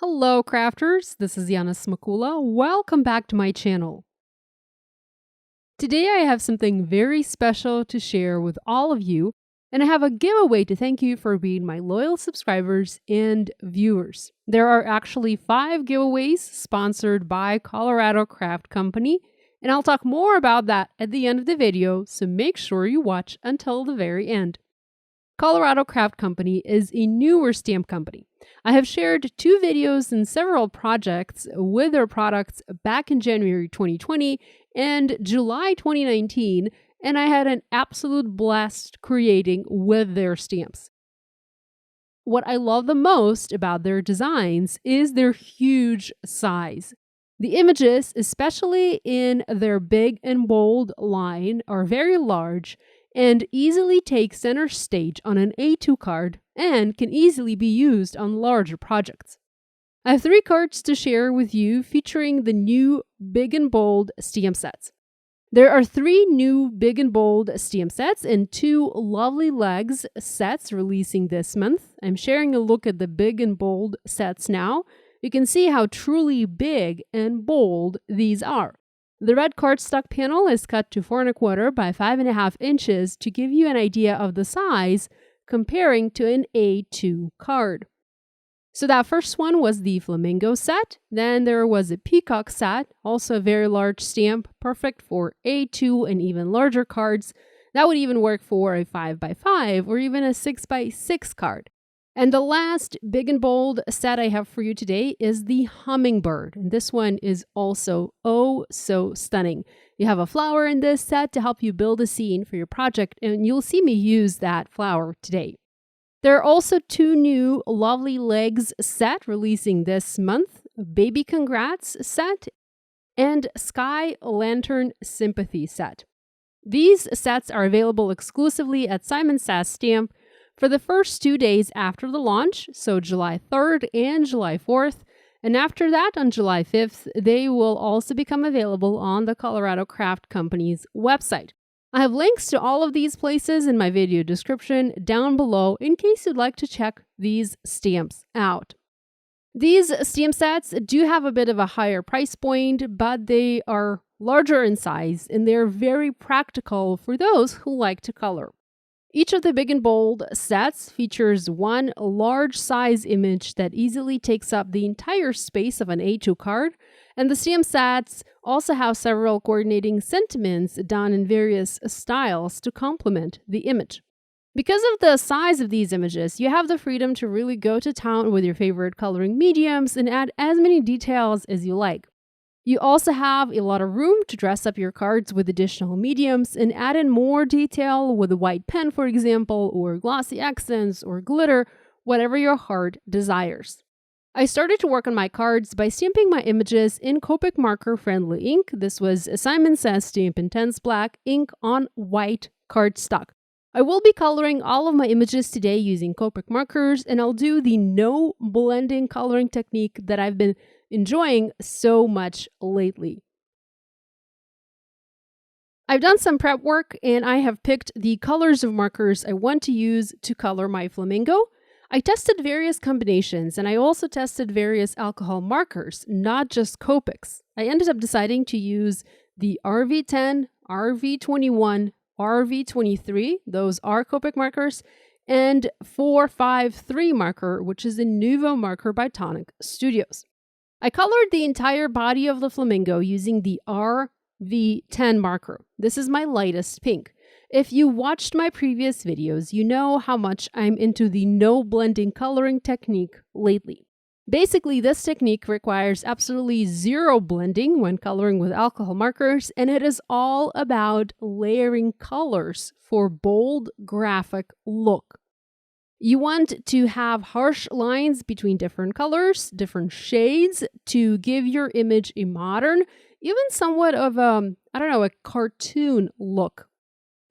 Hello crafters, this is Yana Smakula. Welcome back to my channel. Today I have something very special to share with all of you, and I have a giveaway to thank you for being my loyal subscribers and viewers. There are actually 5 giveaways sponsored by Colorado Craft Company, and I'll talk more about that at the end of the video, so make sure you watch until the very end. Colorado Craft Company is a newer stamp company. I have shared 2 videos and several projects with their products back in January 2020 and July 2019, and I had an absolute blast creating with their stamps. What I love the most about their designs is their huge size. The images, especially in their big and bold line, are very large and easily take center stage on an A2 card and can easily be used on larger projects. I have 3 cards to share with you featuring the new big and bold stamp sets. There are 3 new big and bold stamp sets and 2 lovely legs sets releasing this month. I'm sharing a look at the big and bold sets now. You can see how truly big and bold these are. The red cardstock panel is cut to 4 1/4 by 5.5 inches to give you an idea of the size comparing to an A2 card. So that first one was the Flamingo set. Then there was a Peacock set, also a very large stamp, perfect for A2 and even larger cards. That would even work for a 5x5 or even a 6x6 card. And the last big and bold set I have for you today is the Hummingbird. And this one is also so stunning. You have a flower in this set to help you build a scene for your project, and you'll see me use that flower today. There are also 2 new lovely legs set releasing this month, Baby Congrats set and Sky Lantern Sympathy set. These sets are available exclusively at Simon Says Stamp for the first 2 days after the launch, so July 3rd and July 4th, and after that, on July 5th, they will also become available on the Colorado Craft Company's website. I have links to all of these places in my video description down below in case you'd like to check these stamps out. These stamp sets do have a bit of a higher price point, but they are larger in size and they're very practical for those who like to color. Each of the big and bold sets features one large size image that easily takes up the entire space of an A2 card, and the stamp sets also have several coordinating sentiments done in various styles to complement the image. Because of the size of these images, you have the freedom to really go to town with your favorite coloring mediums and add as many details as you like. You also have a lot of room to dress up your cards with additional mediums and add in more detail with a white pen, for example, or glossy accents or glitter, whatever your heart desires. I started to work on my cards by stamping my images in Copic marker-friendly ink. This was a Simon Says Stamp Intense Black ink on white cardstock. I will be coloring all of my images today using Copic markers, and I'll do the no blending coloring technique that I've been enjoying so much lately. I've done some prep work and I have picked the colors of markers I want to use to color my flamingo. I tested various combinations and I also tested various alcohol markers, not just Copics. I ended up deciding to use the RV10, RV21, RV23, those are Copic markers, and 453 marker, which is a Nuvo marker by Tonic Studios. I colored the entire body of the flamingo using the RV10 marker. This is my lightest pink. If you watched my previous videos, you know how much I'm into the no blending coloring technique lately. Basically, this technique requires absolutely 0 blending when coloring with alcohol markers, and it is all about layering colors for bold graphic look. You want to have harsh lines between different colors, different shades, to give your image a modern, even somewhat of a cartoon look.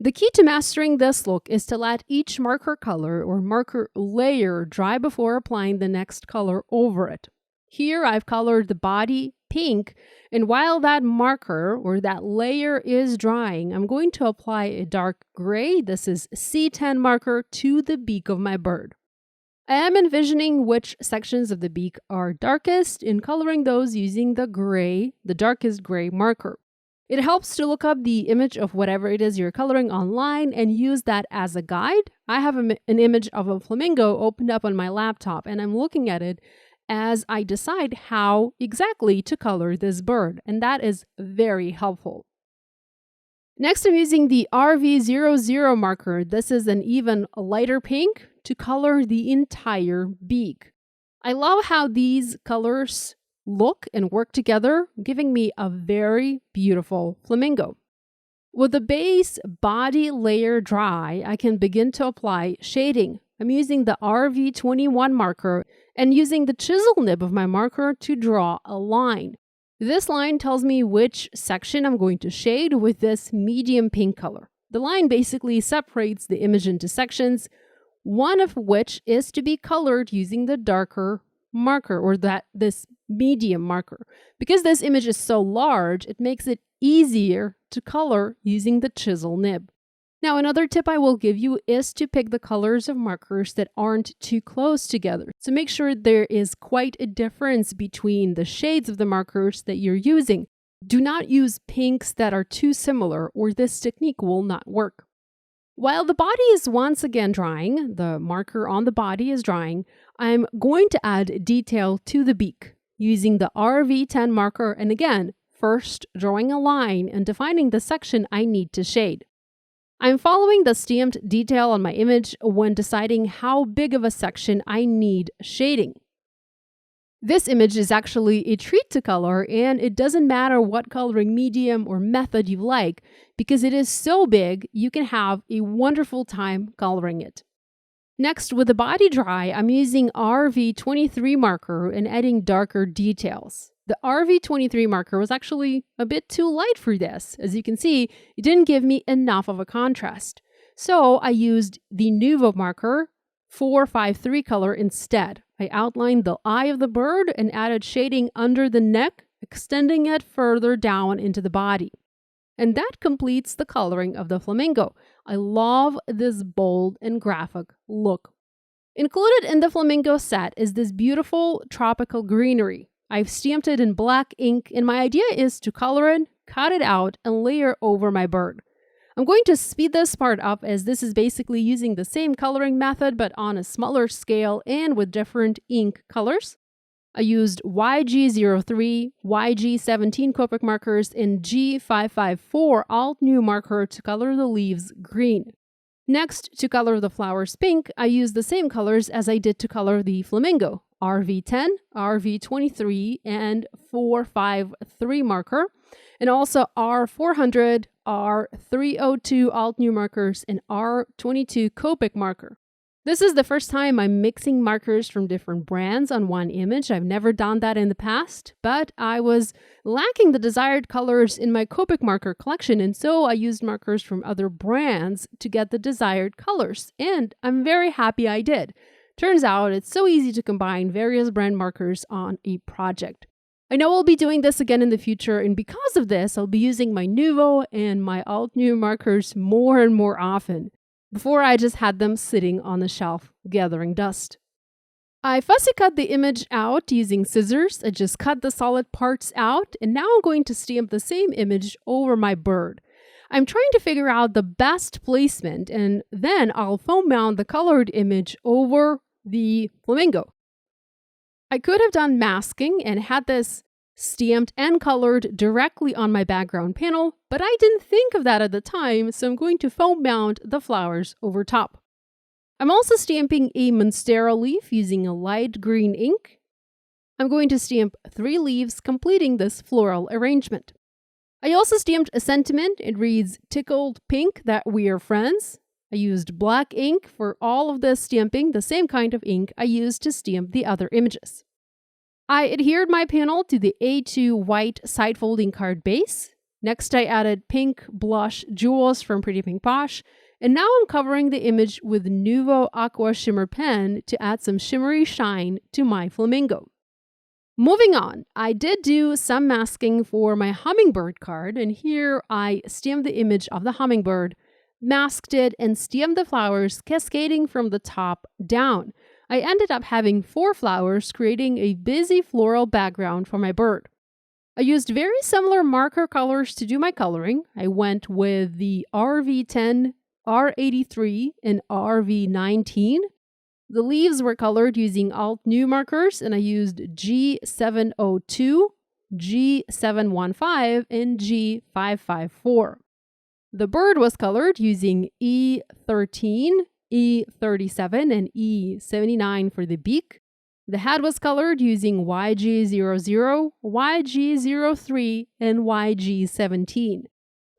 The key to mastering this look is to let each marker color or marker layer dry before applying the next color over it. Here I've colored the body pink, and while that marker or that layer is drying, I'm going to apply a dark gray, this is C10 marker, to the beak of my bird. I am envisioning which sections of the beak are darkest and coloring those using the darkest gray marker. It helps to look up the image of whatever it is you're coloring online and use that as a guide. I have an image of a flamingo opened up on my laptop, and I'm looking at it as I decide how exactly to color this bird, and that is very helpful. Next, I'm using the RV00 marker. This is an even lighter pink to color the entire beak. I love how these colors look and work together, giving me a very beautiful flamingo. With the base body layer dry, I can begin to apply shading. I'm using the RV21 marker and using the chisel nib of my marker to draw a line. This line tells me which section I'm going to shade with this medium pink color. The line basically separates the image into sections, one of which is to be colored using the darker marker or this medium marker. Because this image is so large, it makes it easier to color using the chisel nib. Now, another tip I will give you is to pick the colors of markers that aren't too close together. So make sure there is quite a difference between the shades of the markers that you're using. Do not use pinks that are too similar or this technique will not work. While the body is once again drying, the marker on the body is drying, I'm going to add detail to the beak using the RV10 marker, and again, first drawing a line and defining the section I need to shade. I'm following the stamped detail on my image when deciding how big of a section I need shading. This image is actually a treat to color, and it doesn't matter what coloring medium or method you like, because it is so big, you can have a wonderful time coloring it. Next, with the body dry, I'm using RV23 marker and adding darker details. The RV23 marker was actually a bit too light for this. As you can see, it didn't give me enough of a contrast. So I used the Nuvo marker 453 color instead. I outlined the eye of the bird and added shading under the neck, extending it further down into the body. And that completes the coloring of the flamingo. I love this bold and graphic look. Included in the flamingo set is this beautiful tropical greenery. I've stamped it in black ink, and my idea is to color it, cut it out, and layer over my bird. I'm going to speed this part up as this is basically using the same coloring method but on a smaller scale and with different ink colors. I used YG03, YG17 Copic markers, and G554 Alt New marker to color the leaves green. Next, to color the flowers pink, I used the same colors as I did to color the flamingo, RV10, RV23, and 453 marker, and also R400, R302 Alt New markers, and R22 Copic marker. This is the first time I'm mixing markers from different brands on one image. I've never done that in the past, but I was lacking the desired colors in my Copic marker collection, and so I used markers from other brands to get the desired colors, and I'm very happy I did. Turns out it's so easy to combine various brand markers on a project. I know I'll be doing this again in the future, and because of this, I'll be using my Nuvo and my Alt New markers more and more often. Before I just had them sitting on the shelf gathering dust. I fussy cut the image out using scissors. I just cut the solid parts out, and now I'm going to stamp the same image over my bird. I'm trying to figure out the best placement, and then I'll foam mount the colored image over the flamingo. I could have done masking and had this stamped and colored directly on my background panel, but I didn't think of that at the time, so I'm going to foam mount the flowers over top. I'm also stamping a monstera leaf using a light green ink. I'm going to stamp 3 leaves, completing this floral arrangement. I also stamped a sentiment. It reads, "Tickled pink that we are friends." I used black ink for all of this stamping, the same kind of ink I used to stamp the other images. I adhered my panel to the A2 white side folding card base. Next, I added pink blush jewels from Pretty Pink Posh, and now I'm covering the image with Nuvo Aqua Shimmer Pen to add some shimmery shine to my flamingo. Moving on, I did do some masking for my Hummingbird card, and here I stamped the image of the hummingbird, masked it, and stamped the flowers cascading from the top down. I ended up having 4 flowers, creating a busy floral background for my bird. I used very similar marker colors to do my coloring. I went with the RV10, R83, and RV19. The leaves were colored using alt new markers, and I used G702, G715, and G554. The bird was colored using E13, E37, and E79 for the beak. The head was colored using YG00, YG03, and YG17.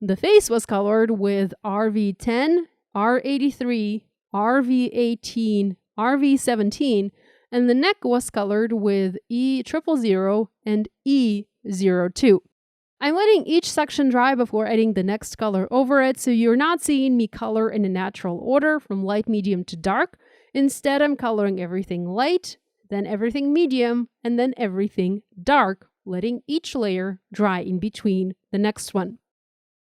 The face was colored with RV10, R83, RV18, RV17, and the neck was colored with E000 and E02. I'm letting each section dry before adding the next color over it, so you're not seeing me color in a natural order from light, medium to dark. Instead, I'm coloring everything light, then everything medium, and then everything dark, letting each layer dry in between the next one.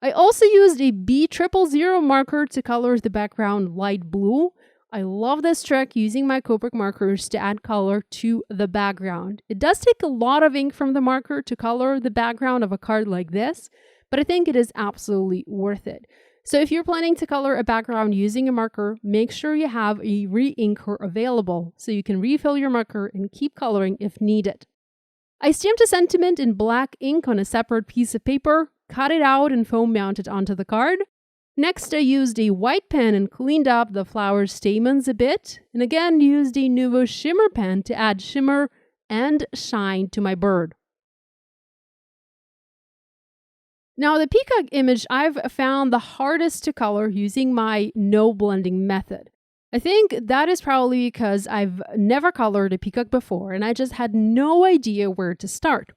I also used a B000 marker to color the background light blue. I love this trick, using my Copic markers to add color to the background. It does take a lot of ink from the marker to color the background of a card like this, but I think it is absolutely worth it. So if you're planning to color a background using a marker, make sure you have a re-inker available so you can refill your marker and keep coloring if needed. I stamped a sentiment in black ink on a separate piece of paper, cut it out and foam mounted onto the card. Next, I used a white pen and cleaned up the flower stamens a bit, and again used a Nuvo shimmer pen to add shimmer and shine to my bird. Now, the peacock image I've found the hardest to color using my no blending method. I think that is probably because I've never colored a peacock before and I just had no idea where to start.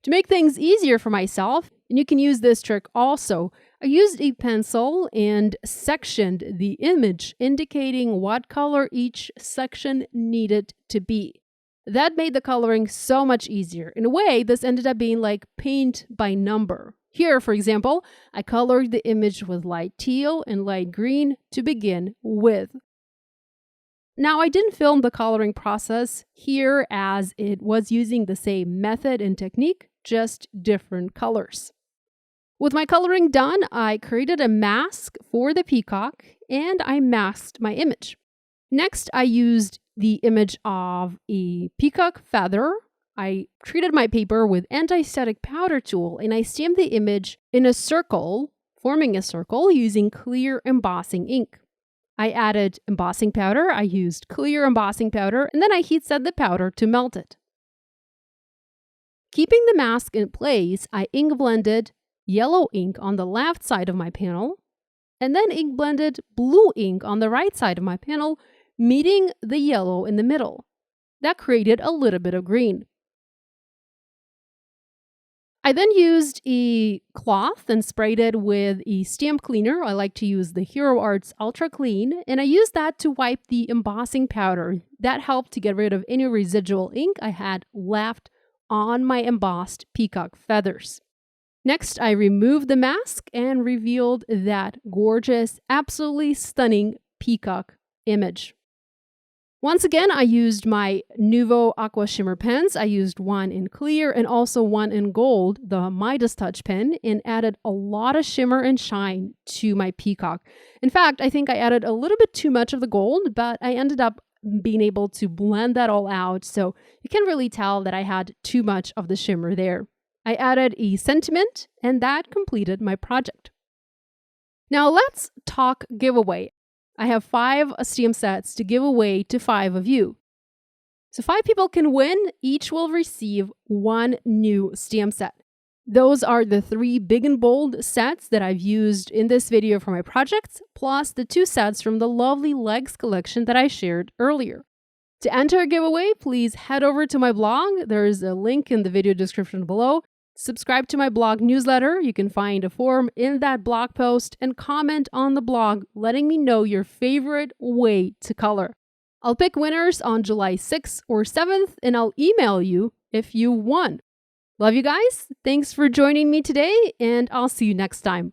To make things easier for myself, and you can use this trick also, I used a pencil and sectioned the image, indicating what color each section needed to be. That made the coloring so much easier. In a way, this ended up being like paint by number. Here, for example, I colored the image with light teal and light green to begin with. Now, I didn't film the coloring process here as it was using the same method and technique, just different colors. With my coloring done, I created a mask for the peacock and I masked my image. Next, I used the image of a peacock feather. I treated my paper with anti-static powder tool and I stamped the image in a circle, forming a circle using clear embossing ink. I added embossing powder, I used clear embossing powder, and then I heat set the powder to melt it. Keeping the mask in place, I ink blended yellow ink on the left side of my panel, and then ink blended blue ink on the right side of my panel, meeting the yellow in the middle. That created a little bit of green. I then used a cloth and sprayed it with a stamp cleaner. I like to use the Hero Arts Ultra Clean, and I used that to wipe the embossing powder. That helped to get rid of any residual ink I had left on my embossed peacock feathers. Next, I removed the mask and revealed that gorgeous, absolutely stunning peacock image. Once again, I used my Nuvo Aqua Shimmer pens. I used one in clear and also one in gold, the Midas Touch pen, and added a lot of shimmer and shine to my peacock. In fact, I think I added a little bit too much of the gold, but I ended up being able to blend that all out, so you can really tell that I had too much of the shimmer there. I added a sentiment, and that completed my project. Now let's talk giveaway. I have 5 stamp sets to give away to 5 of you. So 5 people can win. Each will receive 1 new stamp set. Those are the 3 big and bold sets that I've used in this video for my projects, plus the 2 sets from the lovely Legs collection that I shared earlier. To enter a giveaway, please head over to my blog. There's a link in the video description below. Subscribe to my blog newsletter. You can find a form in that blog post and comment on the blog letting me know your favorite way to color. I'll pick winners on July 6th or 7th and I'll email you if you won. Love you guys. Thanks for joining me today and I'll see you next time.